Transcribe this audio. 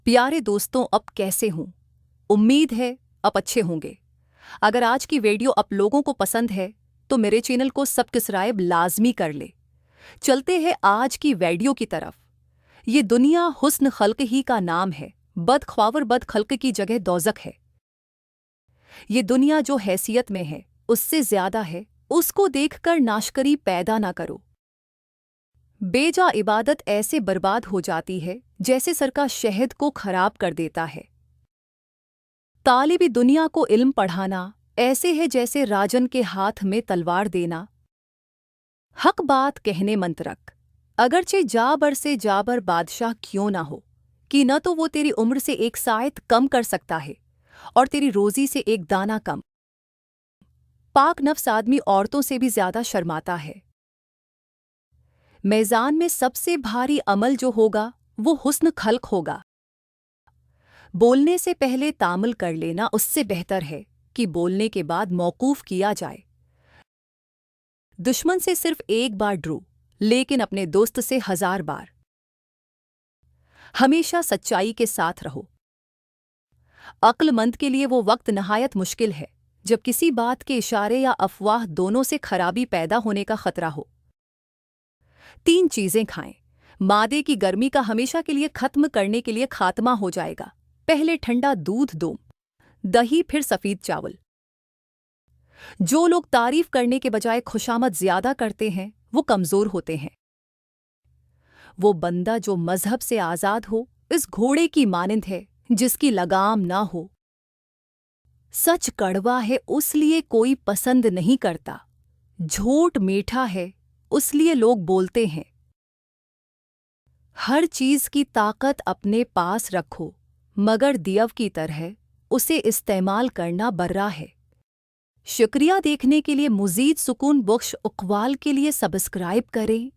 प्यारे दोस्तों, अब कैसे हूँ? उम्मीद है अब अच्छे होंगे। अगर आज की वीडियो आप लोगों को पसंद है तो मेरे चैनल को सब्सक्राइब लाजमी कर ले। चलते हैं आज की वीडियो की तरफ। ये दुनिया हुस्न खल्क ही का नाम है। बदख्वावर बद खल्क की जगह दोज़ख है। ये दुनिया जो हैसियत में है उससे ज्यादा है, उसको देखकर नाशकरी पैदा ना करो। बेजा इबादत ऐसे बर्बाद हो जाती है जैसे सर का शहद को खराब कर देता है। तालिबी दुनिया को इल्म पढ़ाना ऐसे है जैसे राजन के हाथ में तलवार देना। हक बात कहने मंत्रक, अगरचे जाबर से जाबर बादशाह क्यों ना हो, कि न तो वो तेरी उम्र से एक सायत कम कर सकता है और तेरी रोजी से एक दाना कम। पाक नफ्स आदमी औरतों से भी ज्यादा शर्माता है। मैज़ान में सबसे भारी अमल जो होगा वो हुस्न खल्क होगा। बोलने से पहले तामुल कर लेना उससे बेहतर है कि बोलने के बाद मौकूफ किया जाए। दुश्मन से सिर्फ एक बार डरो, लेकिन अपने दोस्त से 1000 बार। हमेशा सच्चाई के साथ रहो। अक्लमंद के लिए वो वक्त नहायत मुश्किल है जब किसी बात के इशारे या अफवाह दोनों से खराबी पैदा होने का खतरा हो। 3 चीजें खाएं। मादे की गर्मी का हमेशा के लिए खत्म करने के लिए खात्मा हो जाएगा। पहले ठंडा दूध दो, दही, फिर सफेद चावल। जो लोग तारीफ करने के बजाय खुशामद ज्यादा करते हैं वो कमजोर होते हैं। वो बंदा जो मजहब से आजाद हो इस घोड़े की मानिंद है जिसकी लगाम ना हो। सच कड़वा है उसलिए कोई पसंद नहीं करता, झूठ मीठा है उसलिए लोग बोलते हैं। हर चीज की ताकत अपने पास रखो, मगर दियव की तरह उसे इस्तेमाल करना बर्रा है। शुक्रिया देखने के लिए, मुजीद सुकून बख्श उक़वाल के लिए सब्सक्राइब करें।